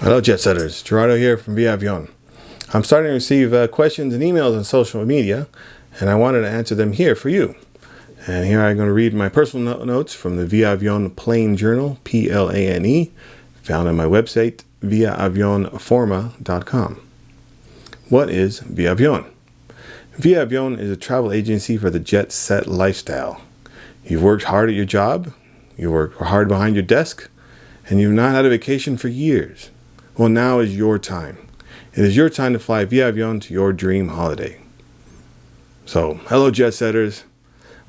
Hello, jet setters. Gerardo here from Via Avione. I'm starting to receive questions and emails on social media, and I wanted to answer them here for you. And here I'm going to read my personal notes from the Via Avione Plane Journal, Plane, found on my website, viaavioneforma.com. What is Via Avione? Via Avione is a travel agency for the jet set lifestyle. You've worked hard at your job, you work hard behind your desk, and you've not had a vacation for years. Well, now is your time. It is your time to fly Via Avione to your dream holiday. So, hello jet setters.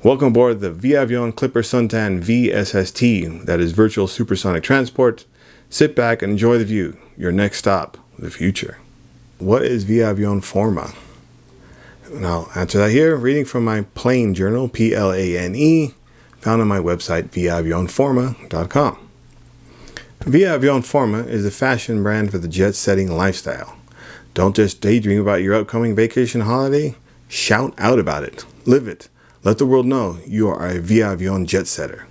Welcome aboard the Via Avione Clipper Suntan VSST, that is virtual supersonic transport. Sit back and enjoy the view. Your next stop, the future. What is Via Avione Forma? And I'll answer that here, reading from my plane journal, Plane, found on my website, viaavioneforma.com. Via Avione Forma is a fashion brand for the jet-setting lifestyle. Don't just daydream about your upcoming vacation holiday. Shout out about it. Live it. Let the world know you are a Via Avione jet setter.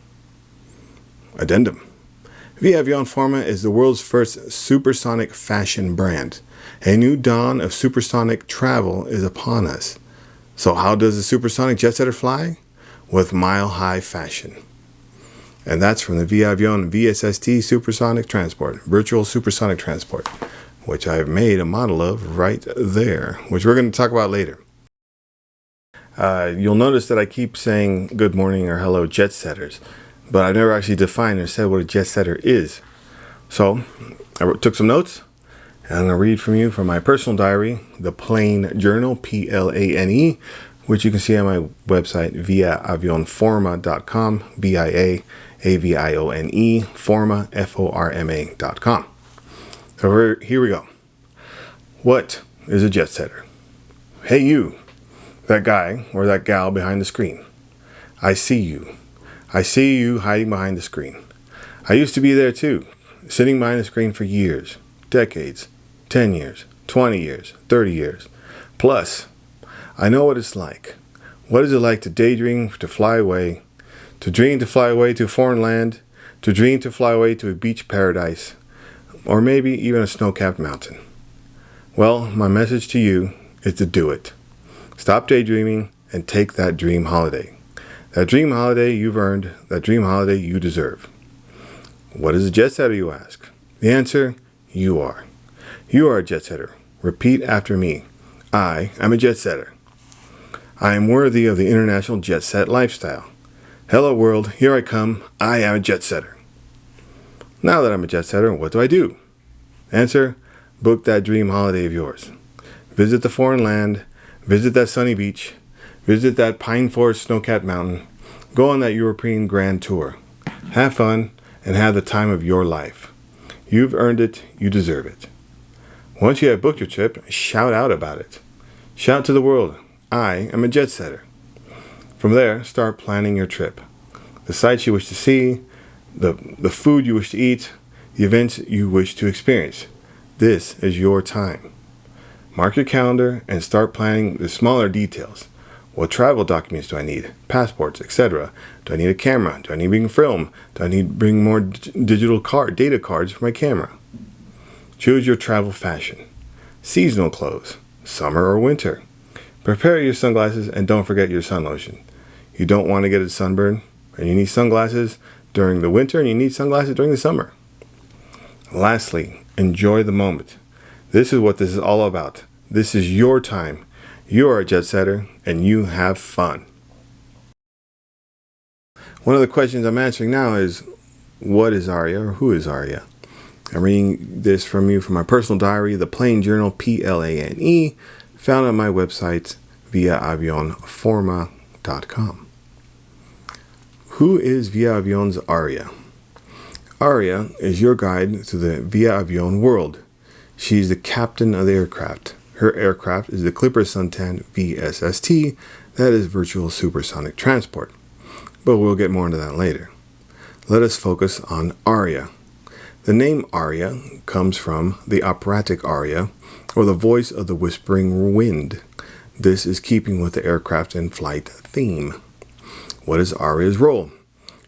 Addendum. Via Avione Forma is the world's first supersonic fashion brand. A new dawn of supersonic travel is upon us. So how does a supersonic jet setter fly? With mile-high fashion. And that's from the Via Avione VSST Supersonic Transport, Virtual Supersonic Transport, which I've made a model of right there, which we're going to talk about later. You'll notice that I keep saying good morning or hello jet setters, but I've never actually defined or said what a jet setter is. So I took some notes, and I'm going to read from you from my personal diary, the Plane Journal, Plane, which you can see on my website, viaavioneforma.com, VIA-AVIONE, Forma, FORMA.com. So here we go. What is a jet setter? Hey you, that guy or that gal behind the screen. I see you. I see you hiding behind the screen. I used to be there too, sitting behind the screen for years, decades, 10 years, 20 years, 30 years. Plus, I know what it's like. What is it like to daydream to fly away, to dream to fly away to a foreign land, to dream to fly away to a beach paradise, or maybe even a snow-capped mountain? Well, my message to you is to do it. Stop daydreaming and take that dream holiday. That dream holiday you've earned, that dream holiday you deserve. What is a jet setter, you ask? The answer, you are. You are a jet setter. Repeat after me. I am a jet setter. I am worthy of the international jet set lifestyle. Hello world, here I come. I am a jet setter. Now that I'm a jet setter, what do? Answer, book that dream holiday of yours. Visit the foreign land, visit that sunny beach, visit that pine forest snow-capped mountain, go on that European grand tour. Have fun and have the time of your life. You've earned it, you deserve it. Once you have booked your trip, shout out about it. Shout to the world, I am a jet setter. From there, start planning your trip. The sights you wish to see, the food you wish to eat, the events you wish to experience. This is your time. Mark your calendar and start planning the smaller details. What travel documents do I need? Passports, etc. Do I need a camera? Do I need to bring film? Do I need to bring more digital data cards for my camera? Choose your travel fashion. Seasonal clothes, summer or winter. Prepare your sunglasses and don't forget your sun lotion. You don't want to get a sunburn, and you need sunglasses during the winter and you need sunglasses during the summer. Lastly, enjoy the moment. This is what this is all about. This is your time. You are a jet setter and you have fun. One of the questions I'm answering now is, what is Aria or who is Aria? I'm reading this from you from my personal diary, the Plane Journal, Plane, found on my website, viaavioneforma.com. Who is Via Avione's Aria? Aria is your guide to the Via Avione world. She's the captain of the aircraft. Her aircraft is the Clipper Suntan VSST, that is virtual supersonic transport. But we'll get more into that later. Let us focus on Aria. The name Aria comes from the operatic aria, or the voice of the whispering wind. This is keeping with the aircraft and flight theme. What is Aria's role?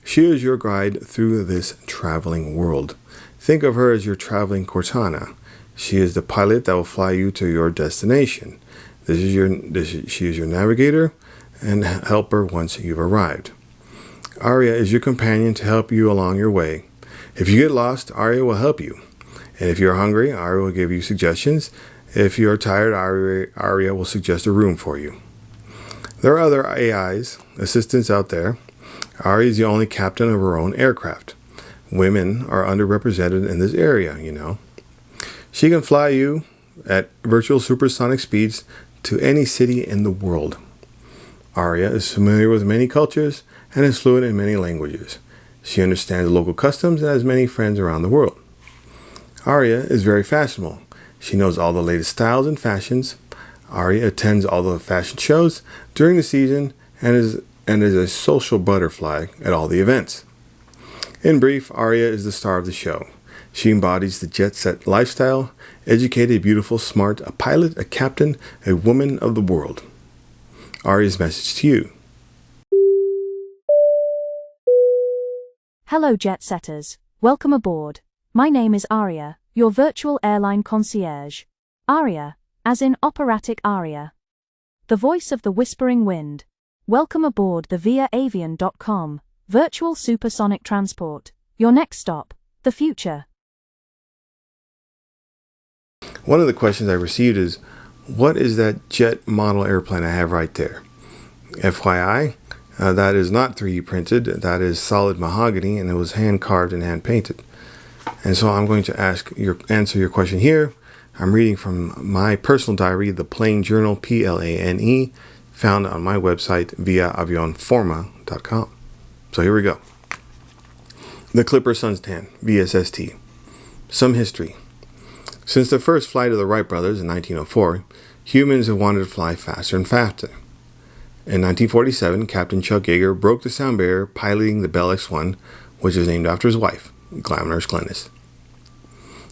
She is your guide through this traveling world. Think of her as your traveling Cortana. She is the pilot that will fly you to your destination. She is your navigator and helper once you've arrived. Aria is your companion to help you along your way. If you get lost, Aria will help you. And if you're hungry, Aria will give you suggestions. If you're tired, Aria will suggest a room for you. There are other AIs, assistants out there. Aria is the only captain of her own aircraft. Women are underrepresented in this area, you know. She can fly you at virtual supersonic speeds to any city in the world. Aria is familiar with many cultures and is fluent in many languages. She understands local customs and has many friends around the world. Aria is very fashionable. She knows all the latest styles and fashions. Aria attends all the fashion shows during the season and is a social butterfly at all the events. In brief, Aria is the star of the show. She embodies the jet-set lifestyle, educated, beautiful, smart, a pilot, a captain, a woman of the world. Aria's message to you. Hello jet setters, welcome aboard. My name is Aria, your virtual airline concierge. Aria, as in operatic aria. The voice of the whispering wind. Welcome aboard the Via Avione.com, virtual supersonic transport. Your next stop, the future. One of the questions I received is, what is that jet model airplane I have right there? FYI, that is not 3D printed, that is solid mahogany, and it was hand carved and hand painted. And so I'm going to answer your question here. I'm reading from my personal diary, the Plane Journal, PLANE, found on my website, viaavioneforma.com. So here we go. The Clipper Suntan, VSST. Some history. Since the first flight of the Wright brothers in 1904, humans have wanted to fly faster and faster. In 1947, Captain Chuck Yeager broke the sound barrier piloting the Bell X-1, which is named after his wife, Glamorous Glennis.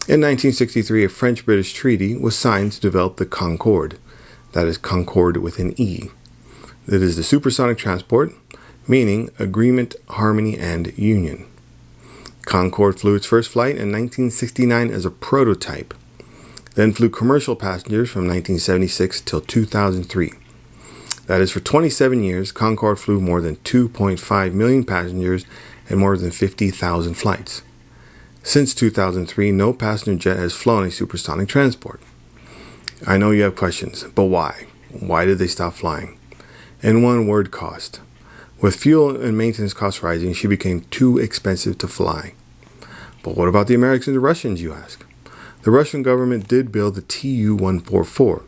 In 1963, a French-British treaty was signed to develop the Concorde, that is Concorde with an E. That is the supersonic transport, meaning agreement, harmony, and union. Concorde flew its first flight in 1969 as a prototype, then flew commercial passengers from 1976 till 2003. That is, for 27 years, Concorde flew more than 2.5 million passengers and more than 50,000 flights. Since 2003, no passenger jet has flown a supersonic transport. I know you have questions, but why? Why did they stop flying? In one word, cost. With fuel and maintenance costs rising, she became too expensive to fly. But what about the Americans and the Russians, you ask? The Russian government did build the Tu-144.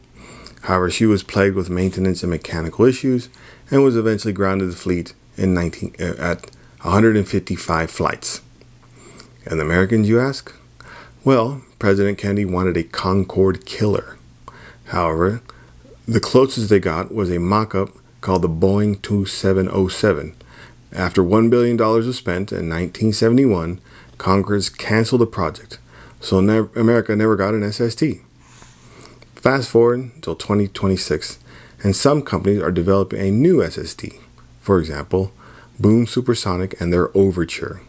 However, she was plagued with maintenance and mechanical issues and was eventually grounded the fleet at 155 flights. And the Americans, you ask? Well, President Kennedy wanted a Concorde killer. However, the closest they got was a mock-up called the Boeing 2707. After $1 billion was spent in 1971, Congress canceled the project, so America never got an SST. Fast forward until 2026, and some companies are developing a new SST. For example, Boom Supersonic and their Overture.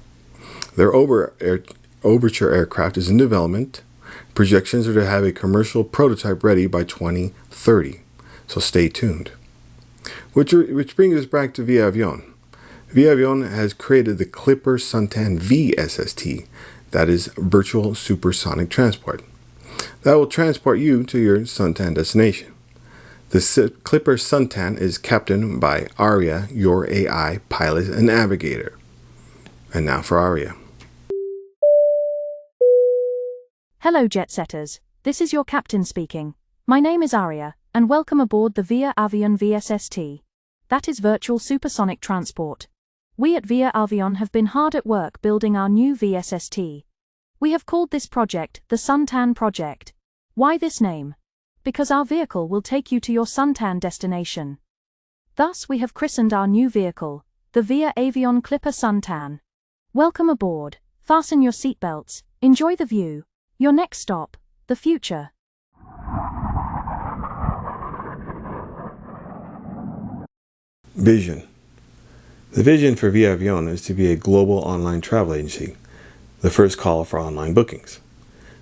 Their Overture aircraft is in development. Projections are to have a commercial prototype ready by 2030, so stay tuned. Which brings us back to Via Avione. Via Avione has created the Clipper Suntan VSST, that is virtual supersonic transport, that will transport you to your suntan destination. The Clipper Suntan is captained by Aria, your AI pilot and navigator. And now for Aria. Hello jet setters, this is your captain speaking. My name is Aria, and welcome aboard the Via Avione VSST. That is virtual supersonic transport. We at Via Avione have been hard at work building our new VSST. We have called this project the Suntan Project. Why this name? Because our vehicle will take you to your suntan destination. Thus we have christened our new vehicle, the Via Avione Clipper Suntan. Welcome aboard, fasten your seatbelts, enjoy the view. Your next stop, the future. Vision. The vision for Via Avione is to be a global online travel agency. the first call for online bookings.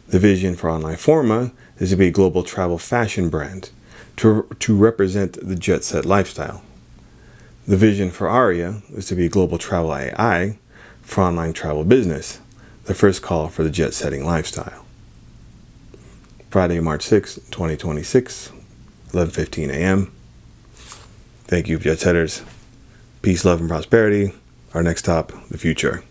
The vision for Online Forma is to be a global travel fashion brand to represent the jet set lifestyle. The vision for Aria is to be a global travel AI for online travel business, the first call for the jet setting lifestyle. Friday, March 6, 2026, 11:15 a.m. Thank you, jet setters. Peace, love, and prosperity. Our next stop, the future.